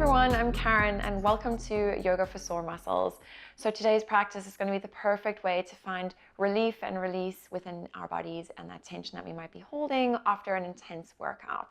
everyone, I'm Caryn and welcome to Yoga for Sore Muscles. So today's practice is going to be the perfect way to find relief and release within our bodies and that tension that we might be holding after an intense workout.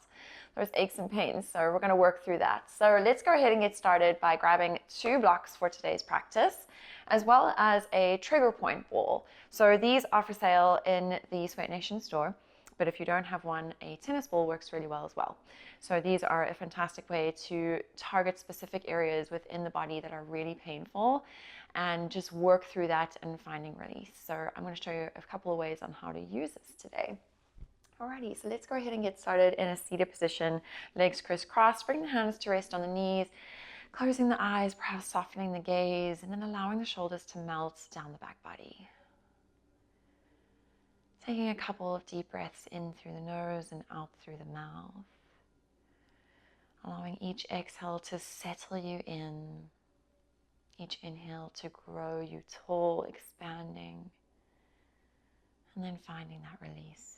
There's aches and pains, so we're going to work through that. So let's go ahead and get started by grabbing 2 blocks for today's practice, as well as a trigger point ball. So these are for sale in the Sweat Nation store. But if you don't have one, a tennis ball works really well as well. So these are a fantastic way to target specific areas within the body that are really painful and just work through that and finding release. So I'm going to show you a couple of ways on how to use this today. Alrighty, so let's go ahead and get started in a seated position, legs crisscrossed, bring the hands to rest on the knees, closing the eyes, perhaps softening the gaze, and then allowing the shoulders to melt down the back body. Taking a couple of deep breaths in through the nose and out through the mouth. Allowing each exhale to settle you in. Each inhale to grow you tall, expanding. And then finding that release.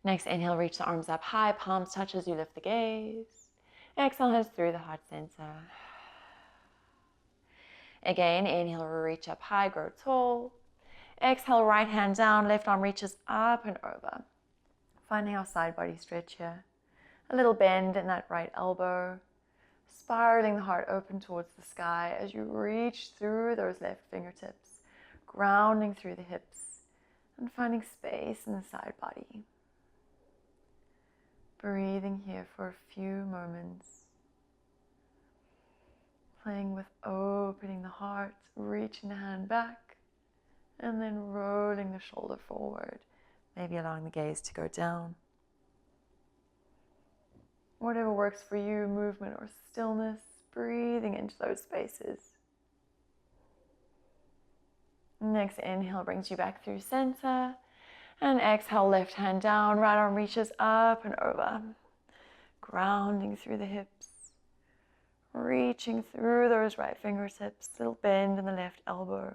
Next, inhale, reach the arms up high, palms touch as you lift the gaze. Exhale, hands through the heart center. Again, inhale, reach up high, grow tall. Exhale, right hand down, left arm reaches up and over. Finding our side body stretch here. A little bend in that right elbow. Spiraling the heart open towards the sky as you reach through those left fingertips. Grounding through the hips and finding space in the side body. Breathing here for a few moments. Playing with opening the heart, reaching the hand back. And then rolling the shoulder forward, maybe allowing the gaze to go down. Whatever works for you, movement or stillness, breathing into those spaces. Next inhale brings you back through center. And exhale, left hand down, right arm reaches up and over. Grounding through the hips. Reaching through those right fingertips, little bend in the left elbow.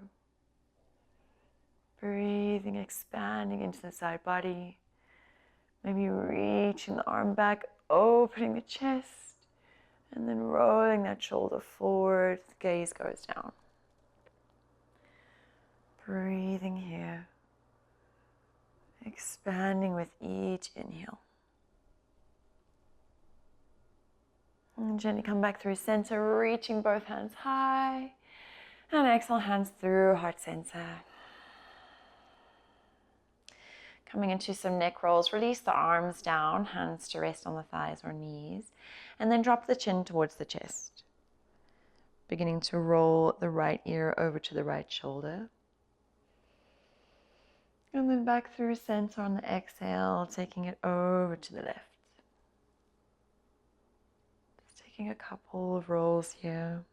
Breathing, expanding into the side body. Maybe reaching the arm back, opening the chest, and then rolling that shoulder forward. The gaze goes down. Breathing here. Expanding with each inhale. And gently come back through center, reaching both hands high. And exhale, hands through heart center. Coming into some neck rolls, release the arms down, hands to rest on the thighs or knees, and then drop the chin towards the chest. Beginning to roll the right ear over to the right shoulder. And then back through center on the exhale, taking it over to the left. Just taking a couple of rolls here.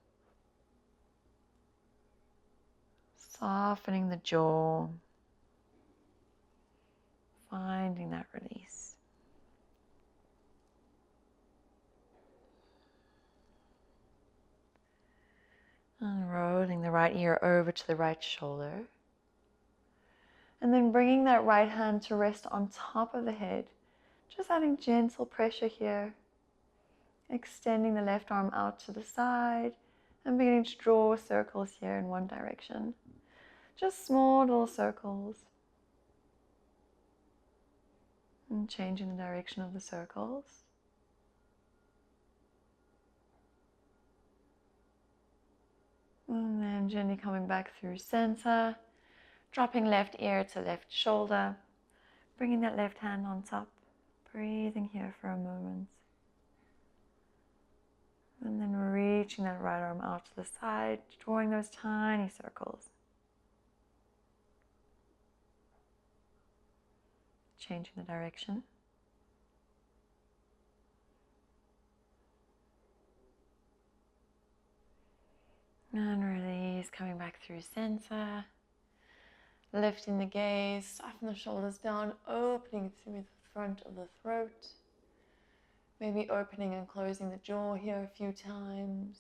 Softening the jaw. Finding that release. And rolling the right ear over to the right shoulder. And then bringing that right hand to rest on top of the head. Just adding gentle pressure here. Extending the left arm out to the side and beginning to draw circles here in one direction. Just small little circles. And changing the direction of the circles. And then gently coming back through center. Dropping left ear to left shoulder. Bringing that left hand on top. Breathing here for a moment. And then reaching that right arm out to the side. Drawing those tiny circles. Changing the direction. And release, coming back through center. Lifting the gaze, soften the shoulders down, opening through the front of the throat. Maybe opening and closing the jaw here a few times.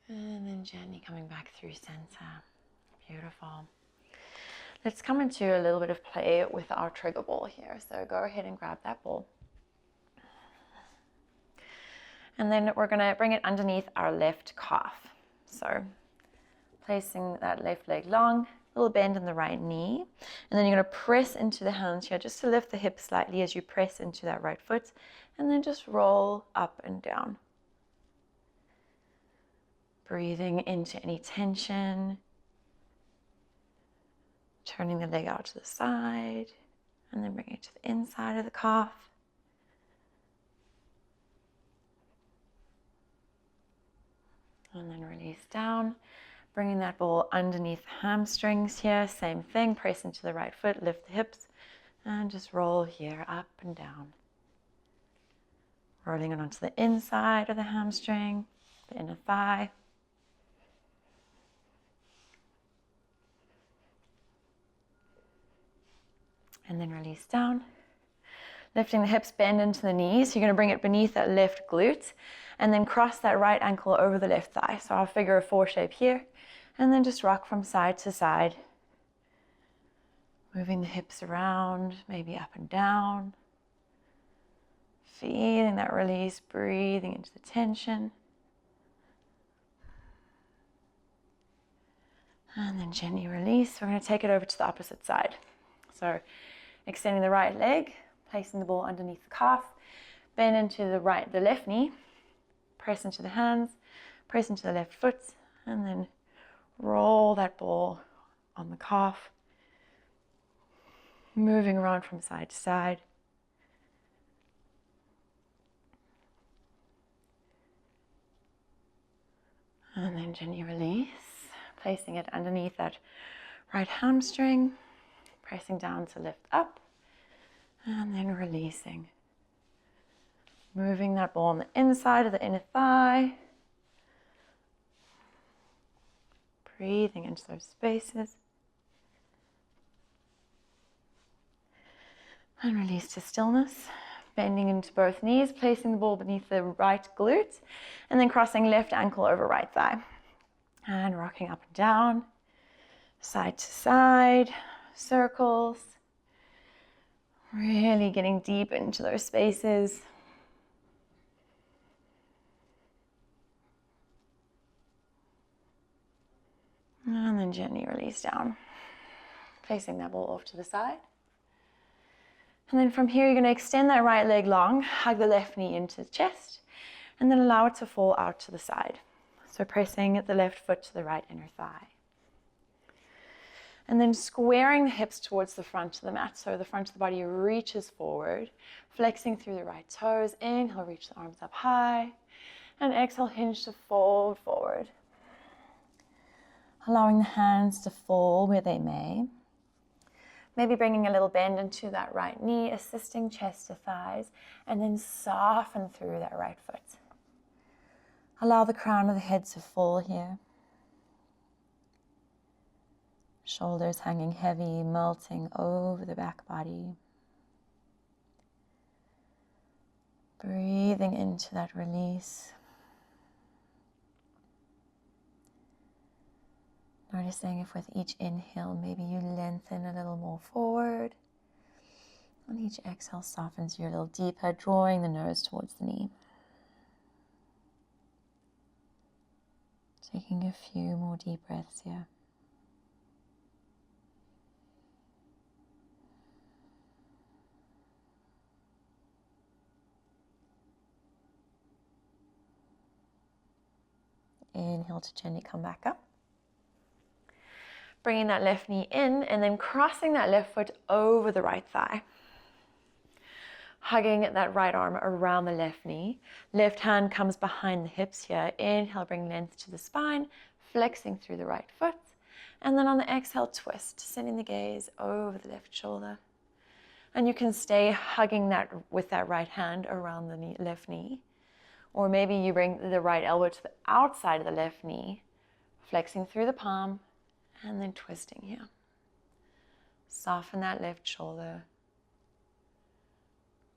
And then gently coming back through center. Beautiful. Let's come into a little bit of play with our trigger ball here. So go ahead and grab that ball. And then we're going to bring it underneath our left calf. So placing that left leg long, a little bend in the right knee. And then you're going to press into the hands here just to lift the hips slightly as you press into that right foot. And then just roll up and down. Breathing into any tension. Turning the leg out to the side. And then bringing it to the inside of the calf. And then release down. Bringing that ball underneath the hamstrings here. Same thing. Press into the right foot. Lift the hips. And just roll here up and down. Rolling it onto the inside of the hamstring. The inner thigh. And then release down. Lifting the hips, bend into the knees. You're going to bring it beneath that left glute and then cross that right ankle over the left thigh. So our figure of four shape here. And then just rock from side to side. Moving the hips around, maybe up and down. Feeling that release, breathing into the tension. And then gently release. We're going to take it over to the opposite side. So extending the right leg, placing the ball underneath the calf, bend into the left knee, press into the hands, press into the left foot, and then roll that ball on the calf, moving around from side to side. And then gently release, placing it underneath that right hamstring, pressing down to lift up, and then releasing. Moving that ball on the inside of the inner thigh. Breathing into those spaces. And release to stillness. Bending into both knees, placing the ball beneath the right glute, and then crossing left ankle over right thigh. And rocking up and down, side to side, circles. Really getting deep into those spaces. And then gently release down, placing that ball off to the side. And then from here, you're going to extend that right leg long, hug the left knee into the chest, and then allow it to fall out to the side. So pressing the left foot to the right inner thigh. And then squaring the hips towards the front of the mat. So the front of the body reaches forward, flexing through the right toes. Inhale, reach the arms up high. And exhale, hinge to fold forward. Allowing the hands to fall where they may. Maybe bringing a little bend into that right knee, assisting chest to thighs, and then soften through that right foot. Allow the crown of the head to fall here. Shoulders hanging heavy, melting over the back body. Breathing into that release. Noticing if with each inhale, maybe you lengthen a little more forward. And each exhale softens you a little deeper, drawing the nose towards the knee. Taking a few more deep breaths here. Inhale to gently come back up. Bringing that left knee in and then crossing that left foot over the right thigh. Hugging that right arm around the left knee. Left hand comes behind the hips here. Inhale, bring length to the spine, flexing through the right foot. And then on the exhale, twist, sending the gaze over the left shoulder. And you can stay hugging that with that right hand around the left knee. Or maybe you bring the right elbow to the outside of the left knee, flexing through the palm, and then twisting here. Soften that left shoulder.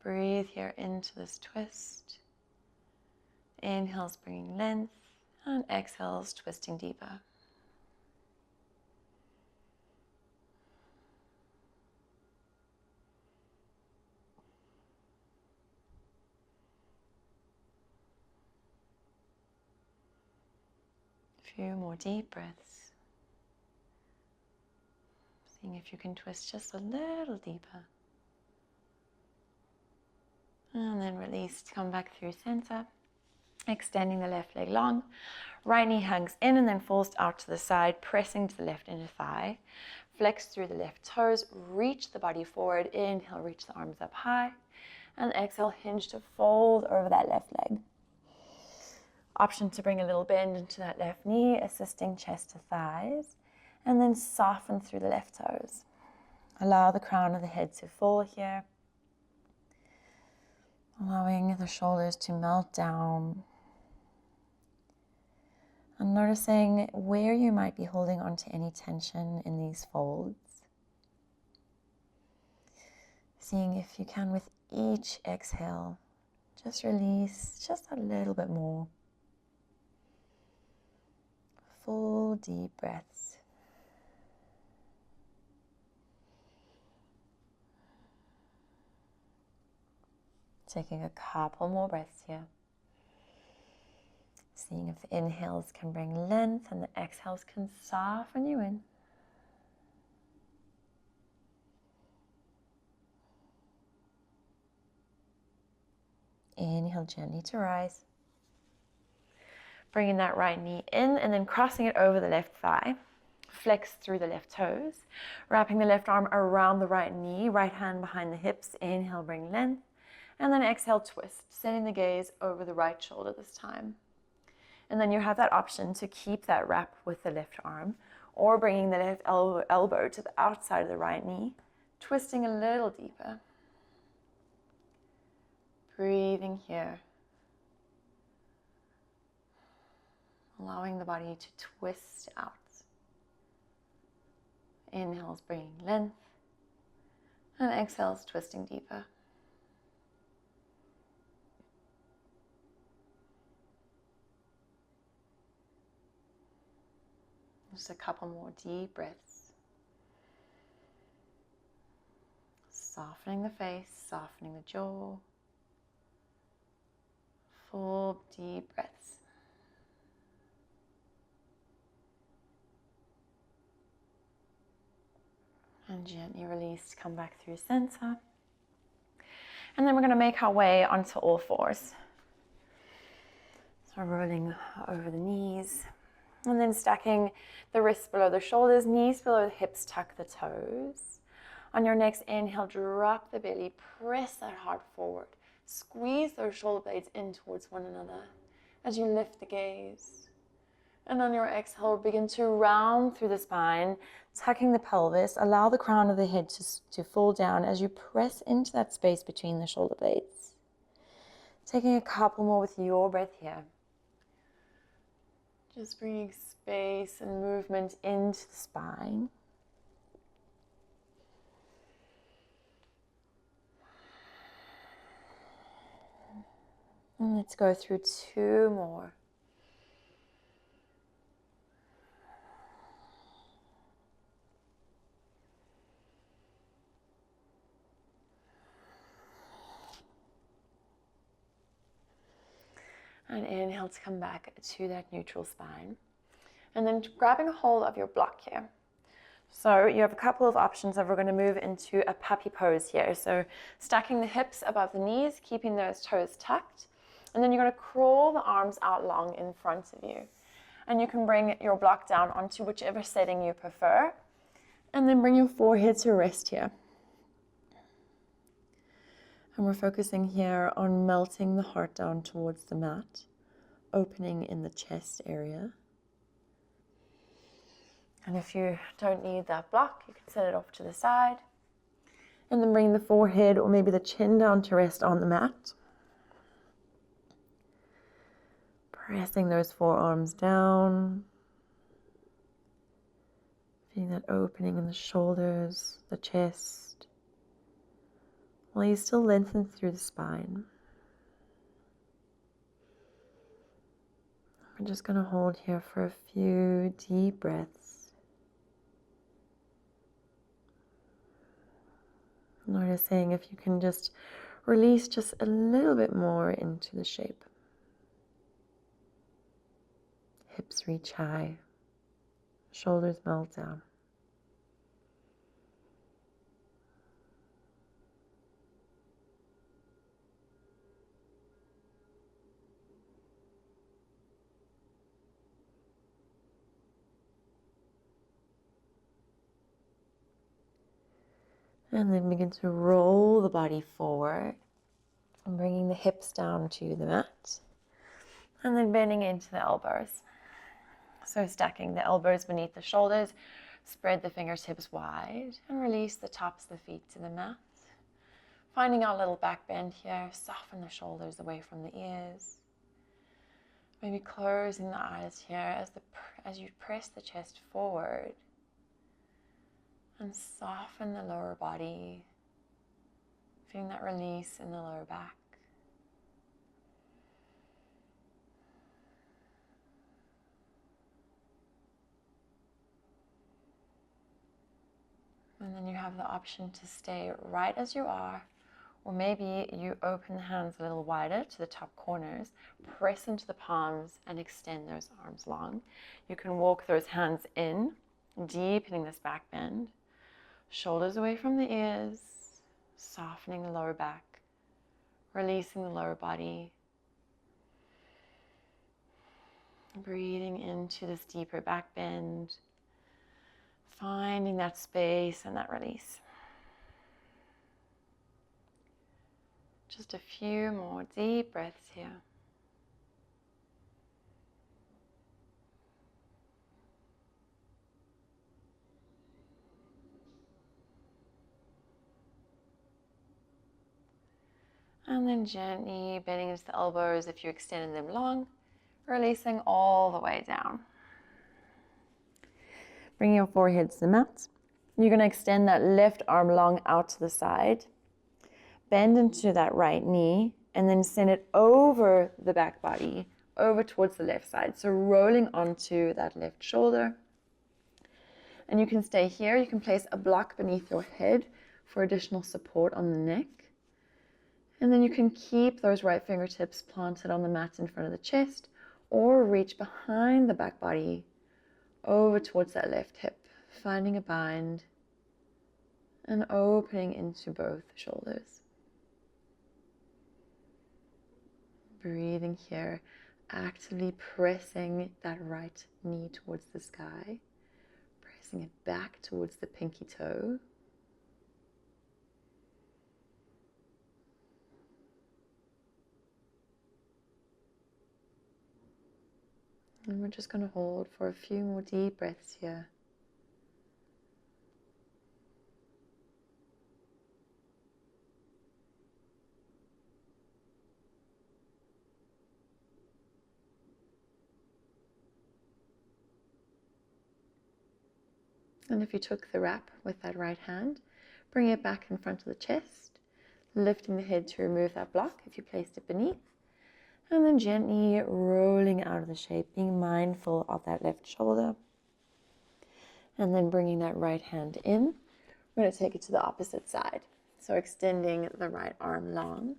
Breathe here into this twist. Inhales, bringing length, and exhales, twisting deeper. Few more deep breaths. Seeing if you can twist just a little deeper. And then release to come back through center. Extending the left leg long. Right knee hangs in and then falls out to the side, pressing to the left inner thigh. Flex through the left toes, reach the body forward. Inhale, reach the arms up high. And exhale, hinge to fold over that left leg. Option to bring a little bend into that left knee, assisting chest to thighs. And then soften through the left toes. Allow the crown of the head to fall here. Allowing the shoulders to melt down. And noticing where you might be holding onto any tension in these folds. Seeing if you can, with each exhale, just release just a little bit more. Full deep breaths. Taking a couple more breaths here. Seeing if the inhales can bring length and the exhales can soften you in. Inhale gently to rise. Bringing that right knee in and then crossing it over the left thigh. Flex through the left toes. Wrapping the left arm around the right knee, right hand behind the hips. Inhale, bring length. And then exhale, twist, sending the gaze over the right shoulder this time. And then you have that option to keep that wrap with the left arm or bringing the left elbow to the outside of the right knee, twisting a little deeper. Breathing here. Allowing the body to twist out. Inhales, bringing length. And exhales, twisting deeper. Just a couple more deep breaths. Softening the face, softening the jaw. Full deep breaths. And gently release to come back through center. And then we're going to make our way onto all fours. So rolling over the knees. And then stacking the wrists below the shoulders, knees below the hips, tuck the toes. On your next inhale, drop the belly, press that heart forward. Squeeze those shoulder blades in towards one another as you lift the gaze. And on your exhale, begin to round through the spine, tucking the pelvis. Allow the crown of the head to fall down as you press into that space between the shoulder blades. Taking a couple more with your breath here. Just bringing space and movement into the spine. And let's go through two more. And inhale to come back to that neutral spine. And then grabbing a hold of your block here. So you have a couple of options that we're going to move into a puppy pose here. So stacking the hips above the knees, keeping those toes tucked. And then you're going to crawl the arms out long in front of you. And you can bring your block down onto whichever setting you prefer. And then bring your forehead to rest here. And we're focusing here on melting the heart down towards the mat, opening in the chest area. And if you don't need that block, you can set it off to the side. And then bring the forehead or maybe the chin down to rest on the mat. Pressing those forearms down. Feeling that opening in the shoulders, the chest. While you still lengthen through the spine. We're just going to hold here for a few deep breaths. Noticing if you can just release just a little bit more into the shape. Hips reach high, shoulders melt down. And then begin to roll the body forward and bringing the hips down to the mat. And then bending into the elbows. So stacking the elbows beneath the shoulders, spread the fingertips wide and release the tops of the feet to the mat. Finding our little back bend here, soften the shoulders away from the ears. Maybe closing the eyes here as you press the chest forward. And soften the lower body, feeling that release in the lower back. And then you have the option to stay right as you are, or maybe you open the hands a little wider to the top corners, press into the palms and extend those arms long. You can walk those hands in, deepening this back bend. Shoulders away from the ears, softening the lower back, releasing the lower body. Breathing into this deeper back bend, finding that space and that release. Just a few more deep breaths here. And then gently bending into the elbows if you extended them long, releasing all the way down. Bringing your forehead to the mat. You're going to extend that left arm long out to the side. Bend into that right knee and then send it over the back body, over towards the left side. So rolling onto that left shoulder. And you can stay here. You can place a block beneath your head for additional support on the neck. And then you can keep those right fingertips planted on the mat in front of the chest or reach behind the back body over towards that left hip, finding a bind and opening into both shoulders. Breathing here, actively pressing that right knee towards the sky, pressing it back towards the pinky toe. And we're just going to hold for a few more deep breaths here. And if you took the wrap with that right hand, bring it back in front of the chest, lifting the head to remove that block if you placed it beneath. And then gently rolling out of the shape, being mindful of that left shoulder. And then bringing that right hand in. We're going to take it to the opposite side. So extending the right arm long,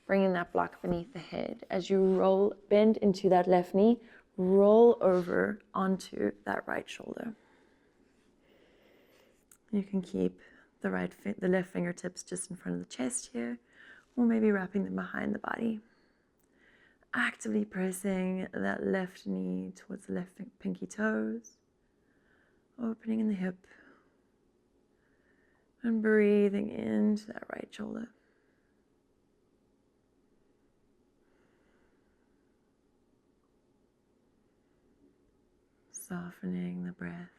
bringing that block beneath the head. As you roll, bend into that left knee, roll over onto that right shoulder. You can keep the left fingertips just in front of the chest here, or maybe wrapping them behind the body. Actively pressing that left knee towards the left pinky toes, opening in the hip, and breathing into that right shoulder. Softening the breath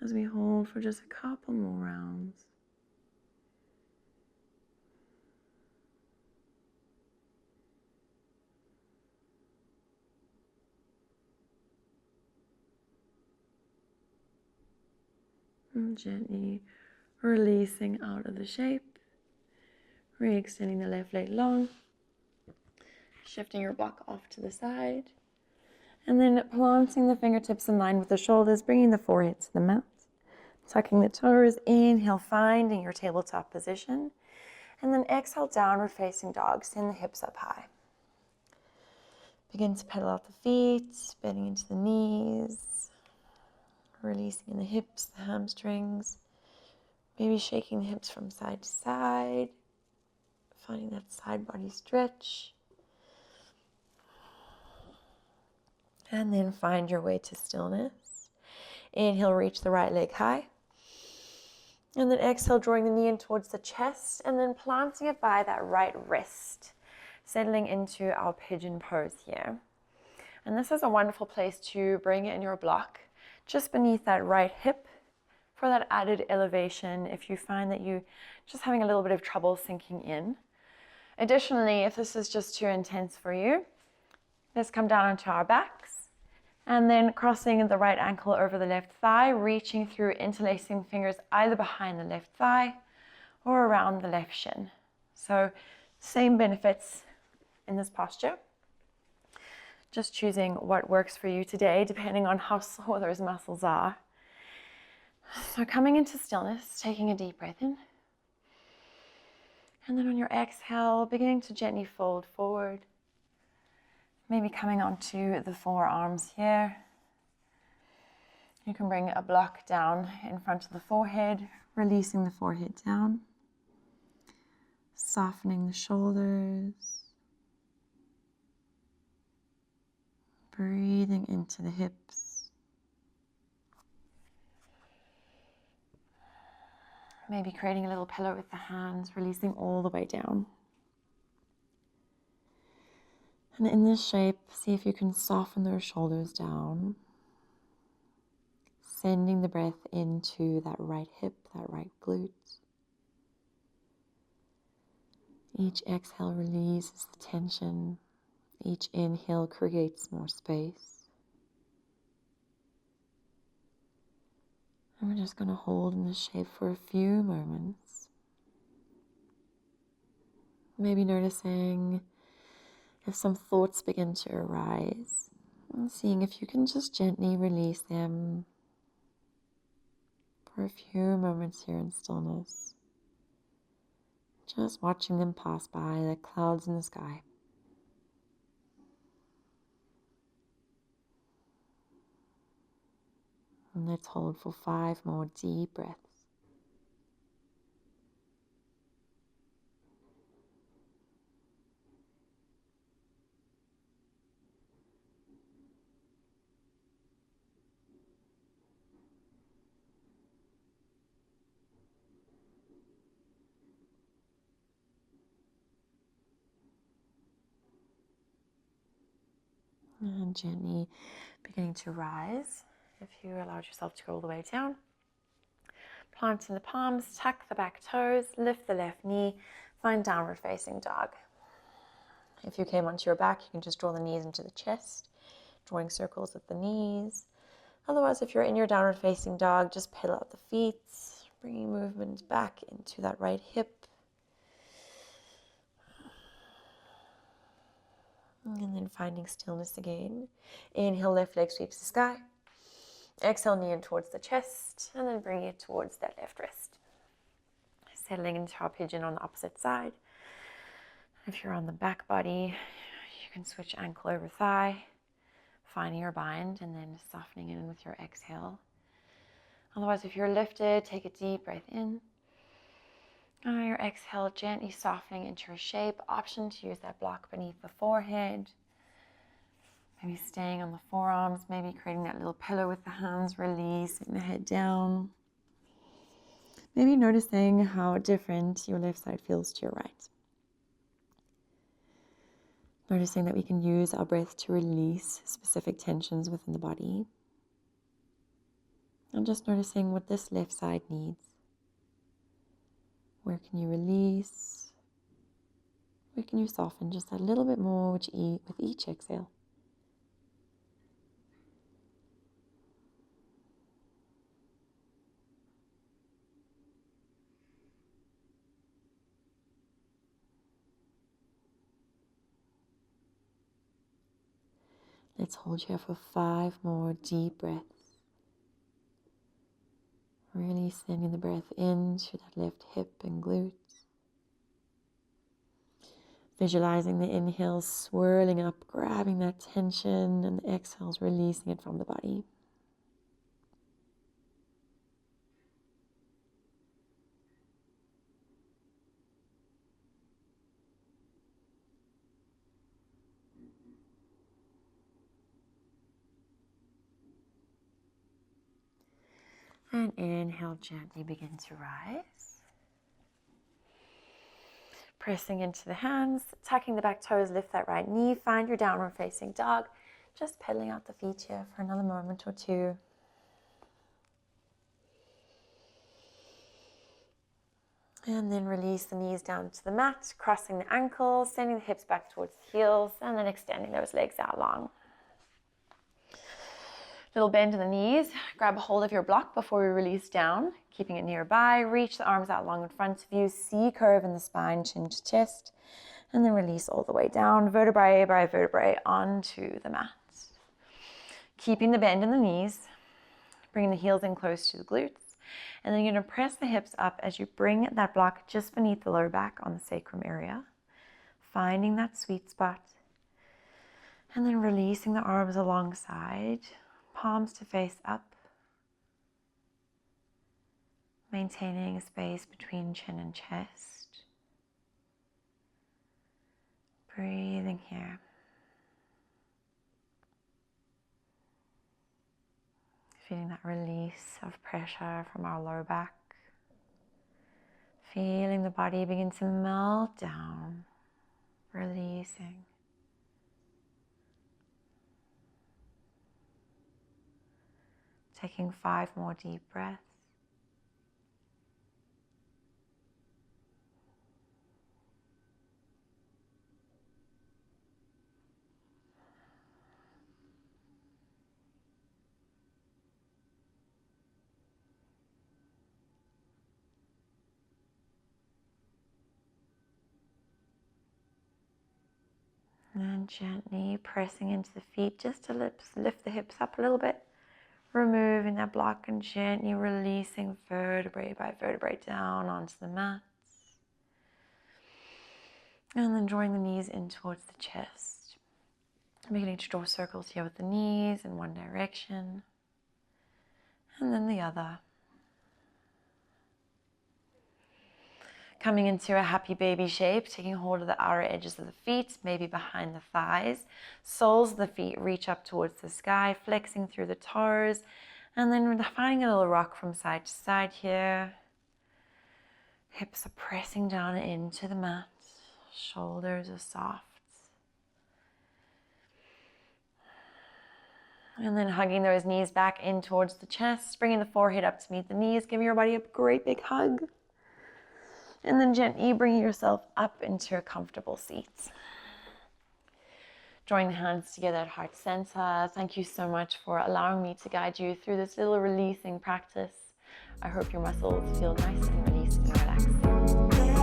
as we hold for just a couple more rounds. And gently releasing out of the shape, re-extending the left leg long, shifting your block off to the side, and then planting the fingertips in line with the shoulders, bringing the forehead to the mat, tucking the toes, inhale, finding your tabletop position, and then exhale, downward facing dog, send the hips up high. Begin to pedal out the feet, bending into the knees, releasing in the hips, the hamstrings, maybe shaking the hips from side to side, finding that side body stretch. And then find your way to stillness. Inhale, reach the right leg high. And then exhale, drawing the knee in towards the chest and then planting it by that right wrist, settling into our pigeon pose here. And this is a wonderful place to bring in your block just beneath that right hip for that added elevation if you find that you're just having a little bit of trouble sinking in. Additionally, if this is just too intense for you, let's come down onto our backs. And then crossing the right ankle over the left thigh, reaching through, interlacing fingers either behind the left thigh or around the left shin. So same benefits in this posture. Just choosing what works for you today, depending on how sore those muscles are. So coming into stillness, taking a deep breath in. And then on your exhale, beginning to gently fold forward. Maybe coming onto the forearms here. You can bring a block down in front of the forehead, releasing the forehead down. Softening the shoulders. Breathing into the hips. Maybe creating a little pillow with the hands, releasing all the way down. And in this shape, see if you can soften those shoulders down. Sending the breath into that right hip, that right glute. Each exhale releases the tension. Each inhale creates more space. And we're just going to hold in this shape for a few moments. Maybe noticing if some thoughts begin to arise, and seeing if you can just gently release them for a few moments here in stillness. Just watching them pass by like clouds in the sky. And let's hold for 5 more deep breaths. And gently beginning to rise. If you allowed yourself to go all the way down. Plant in the palms, tuck the back toes, lift the left knee, find downward facing dog. If you came onto your back, you can just draw the knees into the chest, drawing circles with the knees. Otherwise, if you're in your downward facing dog, just pedal out the feet, bringing movement back into that right hip. And then finding stillness again. Inhale, left leg sweeps the sky. Exhale, knee in towards the chest, and then bring it towards that left wrist. Settling into our pigeon on the opposite side. If you're on the back body, you can switch ankle over thigh, finding your bind, and then softening in with your exhale. Otherwise, if you're lifted, take a deep breath in. On your exhale, gently softening into your shape. Option to use that block beneath the forehead. Maybe staying on the forearms, maybe creating that little pillow with the hands, releasing the head down. Maybe noticing how different your left side feels to your right. Noticing that we can use our breath to release specific tensions within the body. And just noticing what this left side needs. Where can you release? Where can you soften just a little bit more with each exhale? Let's hold here for 5 more deep breaths. Really sending the breath into that left hip and glute. Visualizing the inhales swirling up, grabbing that tension, and the exhales releasing it from the body. And inhale, gently begin to rise. Pressing into the hands, tucking the back toes, lift that right knee, find your downward facing dog. Just pedaling out the feet here for another moment or two. And then release the knees down to the mat, crossing the ankles, sending the hips back towards the heels, and then extending those legs out long. Little bend in the knees, grab a hold of your block before we release down, keeping it nearby. Reach the arms out long in front of you, C curve in the spine, chin to chest, and then release all the way down, vertebrae by vertebrae onto the mat. Keeping the bend in the knees, bringing the heels in close to the glutes, and then you're going to press the hips up as you bring that block just beneath the lower back on the sacrum area, finding that sweet spot, and then releasing the arms alongside, palms to face up, maintaining space between chin and chest. Breathing here. Feeling that release of pressure from our lower back. Feeling the body begin to melt down, releasing. Taking 5 more deep breaths. And gently pressing into the feet just to lift the hips up a little bit. Removing that block and gently releasing vertebrae by vertebrae down onto the mats. And then drawing the knees in towards the chest. Beginning to draw circles here with the knees in one direction. And then the other. Coming into a happy baby shape, taking hold of the outer edges of the feet, maybe behind the thighs. Soles of the feet reach up towards the sky, flexing through the toes, and then finding a little rock from side to side here. Hips are pressing down into the mat. Shoulders are soft. And then hugging those knees back in towards the chest, bringing the forehead up to meet the knees, giving your body a great big hug. And then gently bringing yourself up into a comfortable seat. Drawing the hands together at heart center. Thank you so much for allowing me to guide you through this little releasing practice. I hope your muscles feel nice and released and relaxed.